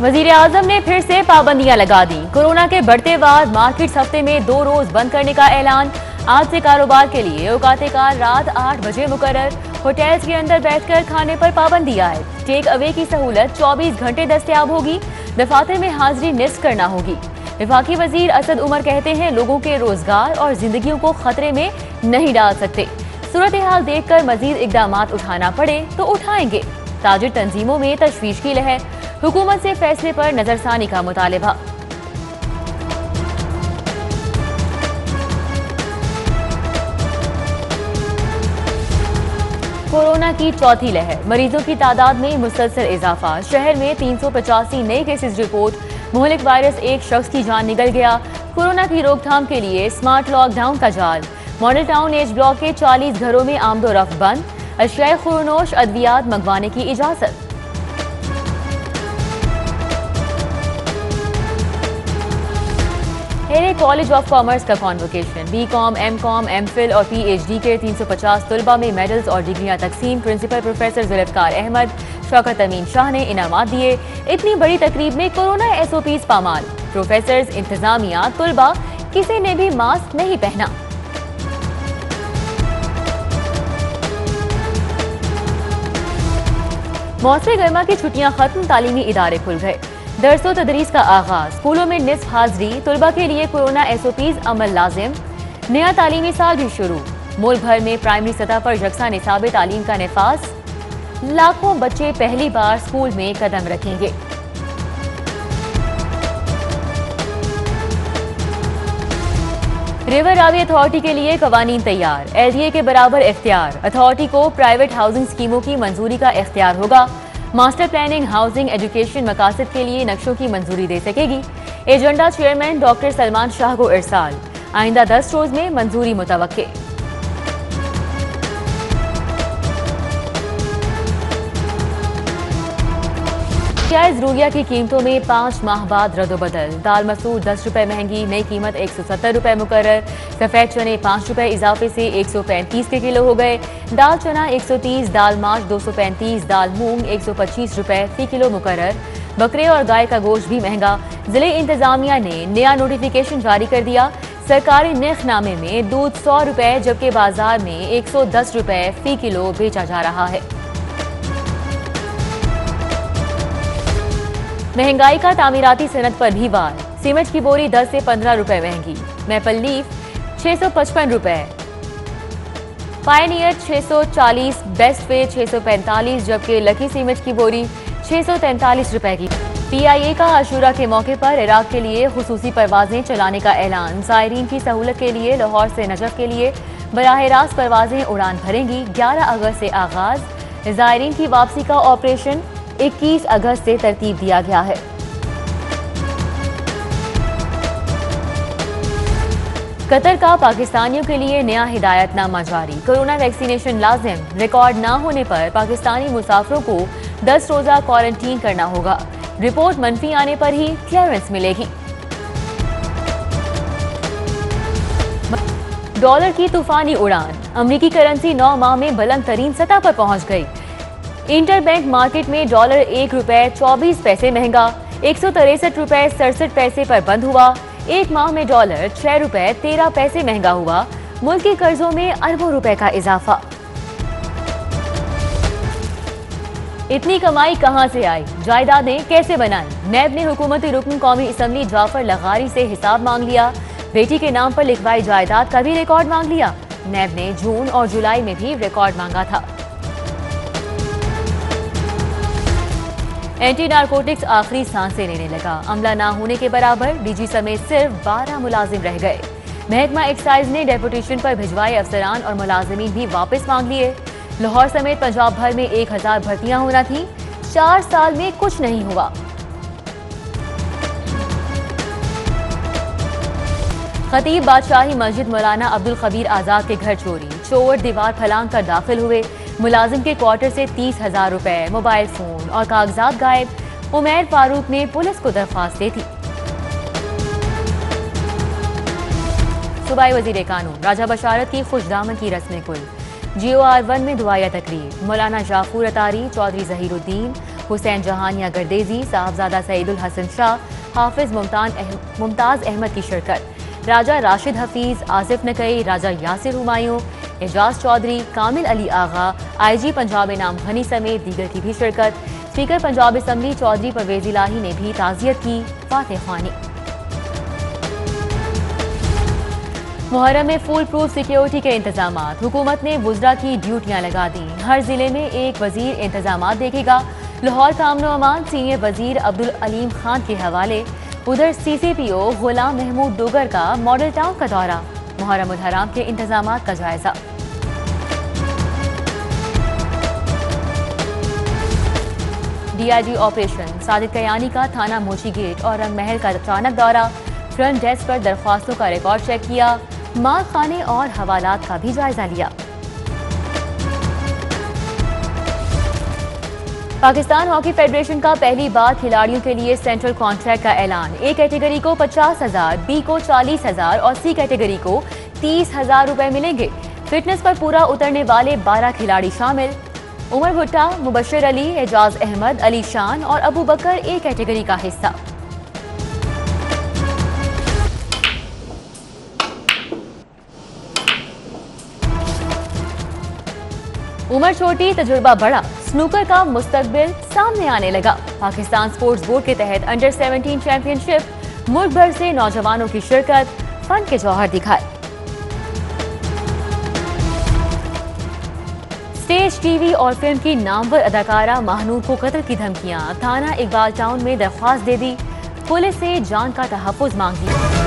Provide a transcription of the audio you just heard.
वजीर आजम ने फिर से पाबंदियां लगा दी। कोरोना के बढ़ते बाद मार्केट्स हफ्ते में 2 रोज बंद करने का ऐलान। आज से कारोबार के लिए औकात-ए-कार रात 8 बजे मुकर्रर। होटल्स के अंदर बैठकर खाने पर पाबंदी आए। टेक अवे की सहूलत 24 घंटे दस्तयाब होगी। दफातर में हाजिरी निस्फ करना होगी। विफाकी वजीर असद उमर कहते हैं, लोगों के रोजगार और जिंदगियों को खतरे में नहीं डाल सकते। सूरत हाल देखकर मजीद इकदामात उठाना पड़े तो उठाएंगे। ताजिर तंजीमों में तशवीश की लहर। हुकूमत से फैसले पर नजरसानी का मुतालिबा। कोरोना की चौथी लहर, मरीजों की तादाद में मुसलसल इजाफा। शहर में 385 नए केसेस रिपोर्ट। मुहलिक वायरस, एक शख्स की जान निकल गया। कोरोना की रोकथाम के लिए स्मार्ट लॉकडाउन का जाल। मॉडल टाउन एज ब्लॉक के 40 घरों में आमदोरफ्त बंद। अशियाए खुरनोश अद्वियात मंगवाने की इजाजत। हेरे कॉलेज ऑफ कॉमर्स का कॉन्वोकेशन। बीकॉम, एमकॉम, एमफिल और पीएचडी के 350 तलबा में मेडल्स और डिग्रियां तकसीम। प्रिंसिपल प्रोफेसर जुल्फकार अहमद, शौकत अमीन शाह ने इनामात दिए। इतनी बड़ी तकरीब में कोरोना एसओपीज पामाल। प्रोफेसर्स, इंतजामिया, तलबा, किसी ने भी मास्क नहीं पहना। मौसम गर्मा की छुट्टियां खत्म, तालीमी इदारे खुल गए। दरसो तदरीस का आगाज। स्कूलों में निस्फ हाजिरी। तलबा के लिए कोरोना एसओपीज अमल लाजिम। नया तालीमी साल भी शुरू। मुल्क भर में प्राइमरी सतह पर यकसा निसाब तालीम का नफाज। लाखों बच्चे पहली बार स्कूल में कदम रखेंगे। रिवर रावी अथॉरिटी के लिए कवानीन तैयार। एलडीए के बराबर इख्तियार। अथॉरिटी को प्राइवेट हाउसिंग स्कीमों की मंजूरी का इख्तियार होगा। मास्टर प्लानिंग, हाउसिंग, एजुकेशन मकासद के लिए नक्शों की मंजूरी दे सकेगी। Agenda chairman doctor Salman Shah को इरसाल। आइंदा 10 रोज में मंजूरी मुतवक्के। जरूरिया की कीमतों में 5 माह बाद रद्दोबदल। दाल मसूर 10 रुपए महंगी, नई कीमत 170 रुपए मुकर्रर। सफेद चने 5 रुपए इजाफे से 135 के किलो हो गए। दाल चना 130, दाल माश 235, दाल मूंग 125 रुपए फी किलो मुकर्रर। बकरे और गाय का गोश्त भी महंगा। जिले इंतजामिया ने नया नोटिफिकेशन जारी कर दिया। सरकारी निर्खनामे में दूध 100 रुपए जबकि बाजार में 110 रुपए फी किलो बेचा जा रहा है। महंगाई का तामीराती सनत पर भी वार। सीमेंट की बोरी 10 से 15 रुपए महंगी। मैपल लीफ 655 रुपए, पायनियर 640, बेस्ट वे 645 जबकि लकी सीमेंट की बोरी 643 रुपए की। पीआईए का आशूरा के मौके पर इराक के लिए खुसूसी परवाजें चलाने का ऐलान। ज़ायरीन की सहूलत के लिए लाहौर से नजफ के लिए बराह रास्त परवाजें उड़ान भरेंगी। 11 अगस्त से आगाज। ज़ायरीन की वापसी का ऑपरेशन 21 अगस्त से तरतीब दिया गया है। कतर का पाकिस्तानियों के लिए नया हिदायतनामा जारी। कोरोना वैक्सीनेशन लाजिम। रिकॉर्ड ना होने पर पाकिस्तानी मुसाफिरों को 10 रोजा क्वारंटीन करना होगा। रिपोर्ट मनफी आने पर ही क्लियरेंस मिलेगी। डॉलर की तूफानी उड़ान। अमरीकी करेंसी 9 माह में बुलंद तरीन सतह पर पहुंच गई। इंटरबैंक मार्केट में डॉलर 1 रुपए 24 पैसे महंगा 163 रुपए 67 पैसे पर बंद हुआ। एक माह में डॉलर 6 रुपए 13 पैसे महंगा हुआ। मुल्की कर्जों में अरबों रुपए का इजाफा। इतनी कमाई कहां से आई, जायदादें कैसे बनाई? नैब ने हुकूमती रुकन कौमी असम्बली जाफर लगारी से हिसाब मांग लिया। बेटी के नाम पर लिखवाई जायदाद का भी रिकॉर्ड मांग लिया। नैब ने जून और जुलाई में भी रिकॉर्ड मांगा था। एंटी नारकोटिक्स आखिरी सांसें लेने लगा। अमला ना होने के बराबर। डीजी समेत सिर्फ 12 मुलाजिम रह गए। महकमा एक्साइज ने डेपुटेशन पर भिजवाए अफसरान और मुलाजिमीन भी वापस मांग लिए। लाहौर समेत पंजाब भर में 1000 भर्तियां होना थी। 4 साल में कुछ नहीं हुआ। खतीब बादशाही मस्जिद मौलाना अब्दुल खबीर आजाद के घर चोरी। चोर दीवार फलांग कर दाखिल हुए। मुलाजिम के क्वार्टर से 30,000 रुपए, मोबाइल फोन और कागजात गायब। उमैर फारूक ने पुलिस को दरख्वास्त दी थी। सूबाई वजीर कानून राजा बशारत की खुशदामद की रस्म कुल। GOR 1 में दुआया तकरीब। मौलाना जाफूर अतारी, चौधरी जहीरुद्दीन, हुसैन जहानिया गर्देजी, साहबजादा सईदुल हसन शाह, हाफिज मुमताज अहमद की शिरकत। राजा राशिद हफीज, आसिफ नकई, राजा यासिर हुमायूं, एजाज चौधरी, कामिल अली आगा, IG पंजाब इनाम घनी समेत दीगर की भी शिरकत। स्पीकर पंजाब असम्बली चौधरी परवेज इलाही ने भी ताज़ियत की फातह ख्वानी। मुहर्रम में फुल प्रूफ सिक्योरिटी के इंतजाम। हुकूमत ने वुज़रा की ड्यूटियां लगा दी। हर जिले में एक वजीर इंतजाम देखेगा। लाहौर का अमन अमान सीनियर वजीर अब्दुल अलीम खान के हवाले। उधर CCPO गुलाम महमूद डोगर का मॉडल टाउन का दौरा। मुहर्रम उल हराम के इंतजाम का जायजा। DIG ऑपरेशन साजिद कयानी का थाना मोची गेट और रंग महल का अचानक दौरा। फ्रंट डेस्क पर दरख्वास्तों का रिकॉर्ड चेक किया। माल खाने और हवालात का भी जायजा लिया। पाकिस्तान हॉकी फेडरेशन का पहली बार खिलाड़ियों के लिए सेंट्रल कॉन्ट्रैक्ट का ऐलान। A कैटेगरी को 50,000, B को 40,000 और C कैटेगरी को 30,000 रुपए मिलेंगे। फिटनेस पर पूरा उतरने वाले 12 खिलाड़ी शामिल। उमर भुट्टा, मुबश्शिर अली, एजाज अहमद, अली शान और अबू बकर A कैटेगरी का हिस्सा। उम्र छोटी, तजुर्बा बड़ा, स्नूकर का मुस्तकबिल सामने आने लगा। पाकिस्तान स्पोर्ट्स बोर्ड के तहत अंडर 17 चैंपियनशिप, मुल्क भर से नौजवानों की शिरकत, फन के जौहर दिखाए। स्टेज, TV और फिल्म की नामवर अदाकारा महानूर को कत्ल की धमकियां। थाना इकबाल टाउन में दरख्वास्त दे दी। पुलिस से जान का तहफ्फुज मांगी।